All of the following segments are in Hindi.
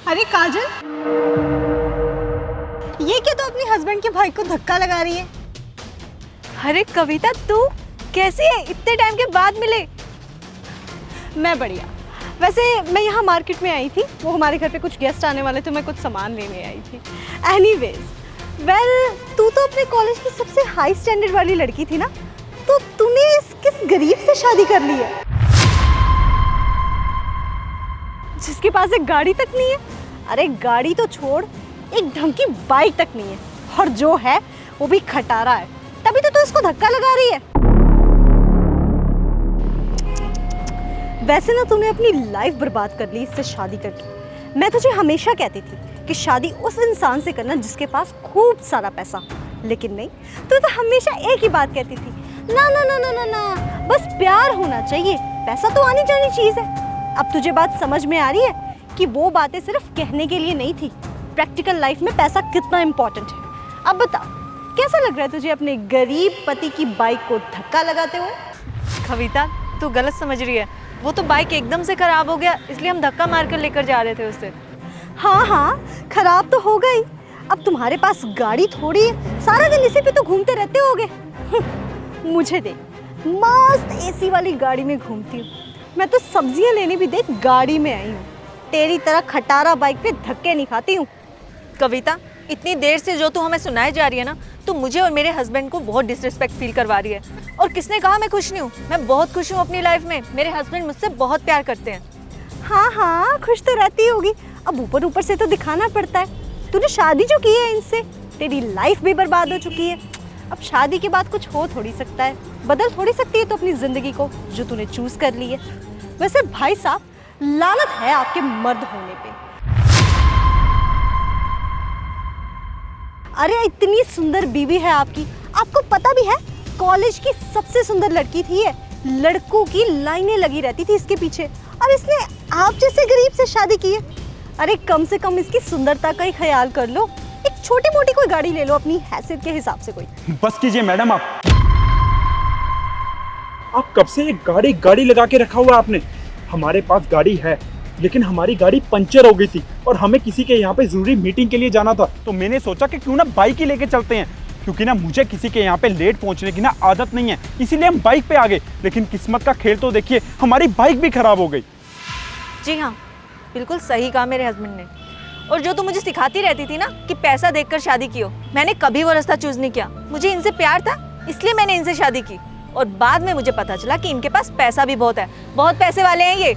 अरे काजल, ये क्या, तो अपने हस्बैंड के भाई को धक्का लगा रही है? अरे कविता, तू कैसी है? इतने टाइम के बाद मिले। मैं बढ़िया। वैसे मैं यहाँ मार्केट में आई थी, वो हमारे घर पे कुछ गेस्ट आने वाले थे, मैं कुछ सामान लेने आई थी। एनीवेज, वेल, तू तो अपने कॉलेज की सबसे हाई स्टैंडर्ड वाली लड़की थी ना, तो तूने किस गरीब से शादी कर ली है जिसके पास एक गाड़ी तक नहीं है? अरे गाड़ी तो छोड़, एक ढंग की बाइक तक नहीं है, और जो है वो भी खटारा है, तभी तो तू इसको धक्का लगा रही है। वैसे ना तूने अपनी लाइफ बर्बाद कर ली इससे शादी करके। मैं तुझे हमेशा कहती थी कि शादी उस इंसान से करना जिसके पास खूब सारा पैसा, लेकिन नहीं, तू तो हमेशा एक ही बात कहती थी, ना ना ना ना ना ना, बस प्यार होना चाहिए, पैसा तो आनी जानी चीज़ है। अब तुझे बात समझ में आ रही है कि वो बातें सिर्फ कहने के लिए नहीं थी, प्रैक्टिकल लाइफ में पैसा कितना इम्पोर्टेंट है। अब बता, कैसा लग रहा है तुझे अपने गरीब पति की बाइक को धक्का लगाते हुए? कविता, तू गलत समझ रही है। वो तो बाइक एकदम से खराब हो गया, इसलिए हम धक्का मारकर लेकर जा रहे थे उसे। हाँ हाँ, खराब तो हो गई। अब तुम्हारे पास गाड़ी थोड़ी है, सारा दिन इसी पे तो घूमते रहते होगे। मुझे देख, मस्त एसी वाली गाड़ी में घूमती हूँ। मैं तो सब्जियां लेने भी देख गाड़ी में आई हूँ। तेरी तरह खटारा बाइक पे धक्के नहीं खाती हूँ। कविता, इतनी देर से जो तू हमें सुनाई जा रही है ना, तू मुझे और मेरे हस्बैंड को बहुत डिसरिस्पेक्ट फील करवा रही है। और किसने कहा मैं खुश नहीं हूँ? मैं बहुत खुश हूँ अपनी लाइफ में। मेरे हस्बैंड मुझसे बहुत प्यार करते हैं। हाँ हाँ, खुश तो रहती होगी, अब ऊपर ऊपर से तो दिखाना पड़ता है। तूने शादी जो की है इनसे, तेरी लाइफ भी बर्बाद हो चुकी है। अब शादी के बाद कुछ हो थोड़ी सकता है, बदल थोड़ी सकती है तो अपनी जिंदगी को जो तूने चूज कर ली है। वैसे भाई साहब, लानत है आपके मर्द होने पे। अरे इतनी सुंदर बीवी है आपकी, आपको पता भी है कॉलेज की सबसे सुंदर लड़की थी ये, लड़कों की लाइनें लगी रहती थी इसके पीछे, और इसने आप जैसे गरीब से शादी की है। अरे कम से कम इसकी सुंदरता का ही ख्याल कर लो, एक छोटी मोटी कोई गाड़ी ले लो अपनी हैसियत के हिसाब से। कोई बस कीजिए मैडम, आप कब से एक गाड़ी लगा के रखा हुआ आपने। हमारे पास गाड़ी है, लेकिन हमारी गाड़ी पंचर हो गई थी और हमें किसी के यहाँ पे जरूरी मीटिंग के लिए जाना था, तो मैंने सोचा कि क्यों ना बाइक ही लेके चलते हैं, क्योंकि ना मुझे किसी के यहाँ पे लेट पहुँचने की ना आदत नहीं है, इसीलिए हम बाइक पे आ गए। लेकिन किस्मत का खेल तो देखिए, हमारी बाइक भी खराब हो गई। जी हाँ, बिल्कुल सही कहा मेरे हस्बैंड ने। और जो तू मुझे सिखाती रहती थी ना कि पैसा देखकर शादी की हो, मैंने कभी वो रास्ता चूज नहीं किया। मुझे इनसे प्यार था, इसलिए मैंने इनसे शादी की। और बाद में मुझे पता चला कि इनके पास पैसा भी बहुत है, बहुत पैसे वाले हैं ये।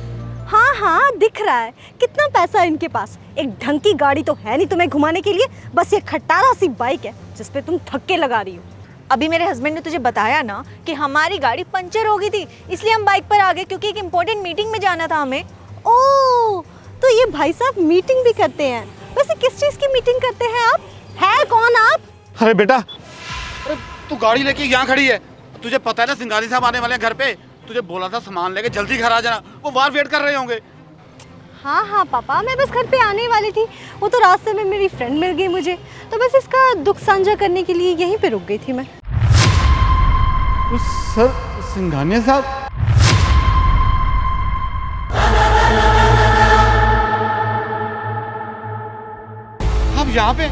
हाँ हाँ, दिख रहा है कितना पैसा है इनके पास। एक ढंग की गाड़ी तो है नहीं तुम्हें घुमाने के लिए, बस ये खटारा सी बाइक है जिसपे तुम धक्के लगा रही हो। अभी मेरे हस्बैंड ने तुझे बताया ना कि हमारी गाड़ी पंचर हो गई थी, इसलिए हम बाइक पर आ गए, क्योंकि एक इम्पोर्टेंट मीटिंग में जाना था हमें। ओह, तो ये भाई साहब मीटिंग भी करते हैं। वैसे किस चीज की मीटिंग करते हैं आप? है कौन आप? अरे बेटा, अरे तू गाड़ी लेके यहाँ खड़ी है, तुझे पता है ना सिंघानी साहब आने वाले हैं घर पे। तुझे बोला था सामान लेके जल्दी घर आ जाना, वो बाहर वेट कर रहे होंगे। हाँ हाँ पापा, मैं बस घर पे आने वाली थी, वो तो रास्ते में मेरी फ्रेंड मिल गई मुझे, तो बस इसका दुख साझा करने के लिए यहीं पे रुक गई थी मैं। सर, सिंघानिया साहब? आप यहाँ पे?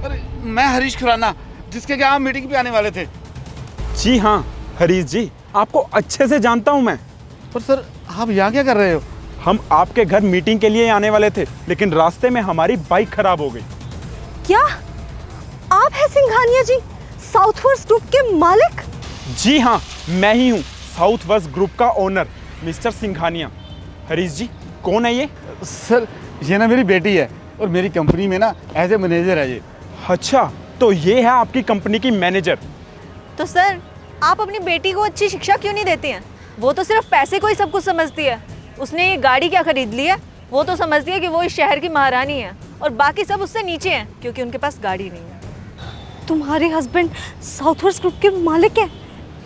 अरे मैं हरीश खुराना, जिसके यहाँ आप मीटिंग पे आने वाले थे। जी हाँ हरीश जी, आपको अच्छे से जानता हूँ मैं। पर सर, आप यहाँ क्या कर रहे हो? हम आपके घर मीटिंग के लिए आने वाले थे, लेकिन रास्ते में हमारी बाइक खराब हो गई। क्या आप हैं सिंघानिया जी, साउथवर्स ग्रुप के मालिक? जी हाँ, मैं ही हूँ साउथ वेस्ट ग्रुप का ओनर, मिस्टर सिंघानिया। हरीश जी, कौन है ये? सर, ये ना मेरी बेटी है और मेरी कंपनी में ना एज ए मैनेजर है ये। अच्छा, तो ये है आपकी कंपनी की मैनेजर। तो सर, आप अपनी बेटी को अच्छी शिक्षा क्यों नहीं देती हैं? वो तो सिर्फ पैसे को ही सब कुछ समझती है। उसने ये गाड़ी क्या खरीद ली है, वो तो समझती है कि वो इस शहर की महारानी है, और बाकी सब उससे नीचे हैं क्योंकि उनके पास गाड़ी नहीं है। तुम्हारे हस्बैंड साउथवर्स ग्रुप के मालिक हैं?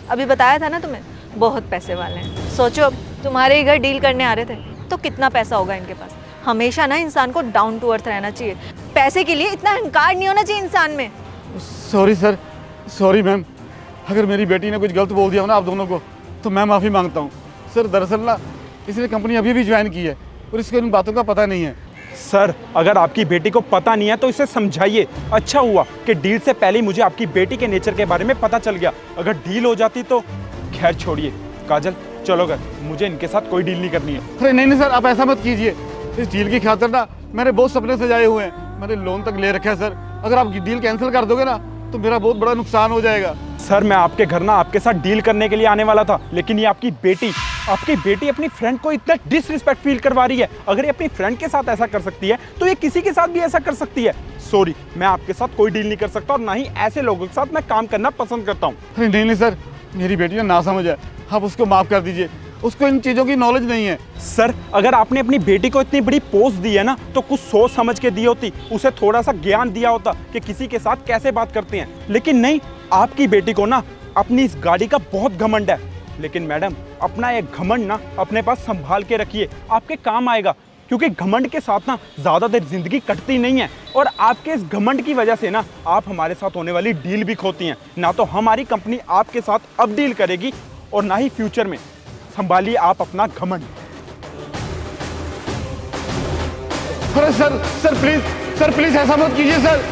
अभी बताया था ना तुम्हें, बहुत पैसे वाले हैं। सोचो, अब तुम्हारे ही घर डील करने आ रहे थे तो कितना पैसा होगा इनके पास। हमेशा ना इंसान को डाउन टू अर्थ रहना चाहिए, पैसे के लिए इतना अहंकार नहीं होना चाहिए इंसान में। सॉरी सर, सॉरी मैम, अगर मेरी बेटी ने कुछ गलत बोल दिया हो ना आप दोनों को, तो मैं माफ़ी मांगता हूँ। सर, दरअसल ना इसने कंपनी अभी भी ज्वाइन की है और इसको इन बातों का पता नहीं है। सर अगर आपकी बेटी को पता नहीं है तो इसे समझाइए। अच्छा हुआ कि डील से पहले ही मुझे आपकी बेटी के नेचर के बारे में पता चल गया। अगर डील हो जाती तो खैर छोड़िए। काजल चलो घर, मुझे इनके साथ कोई डील नहीं करनी है। अरे नहीं नहीं सर, आप ऐसा मत कीजिए। इस डील की खातिर ना मैंने बहुत सपने सजाए हुए हैं, मैंने लोन तक ले रखा है सर। अगर आप डील कैंसिल कर दोगे ना तो मेरा बहुत बड़ा नुकसान हो जाएगा। सर मैं आपके घर ना आपके साथ डील करने के लिए आने वाला था, लेकिन ये आपकी बेटी अपनी फ्रेंड को इतना डिसरिस्पेक्ट फील करवा रही है। अगर ये अपनी फ्रेंड के साथ ऐसा कर सकती है तो ये किसी के साथ भी ऐसा कर सकती है। सॉरी, मैं आपके साथ कोई डील नहीं कर सकता और ना ही ऐसे लोगों के साथ मैं काम करना पसंद करता हूँ। अरे नहीं नहीं सर, मेरी बेटी ना समझ है, आप उसको माफ़ कर दीजिए। उसको इन चीज़ों की नॉलेज नहीं है। सर अगर आपने अपनी बेटी को इतनी बड़ी पोस्ट दी है ना तो कुछ सोच समझ के दी होती, उसे थोड़ा सा ज्ञान दिया होता कि किसी के साथ कैसे बात करते हैं। लेकिन नहीं, आपकी बेटी को ना अपनी इस गाड़ी का बहुत घमंड है। लेकिन मैडम अपना ये घमंड ना अपने पास संभाल के रखिए, आपके काम आएगा। क्योंकि घमंड के साथ ना ज़्यादा देर जिंदगी कटती नहीं है और आपके इस घमंड की वजह से ना आप हमारे साथ होने वाली डील भी खोती हैं। ना तो हमारी कंपनी आपके साथ अब डील करेगी और ना ही फ्यूचर में। संभालिए आप अपना घमंड। अरे सर प्लीज ऐसा मत कीजिए सर।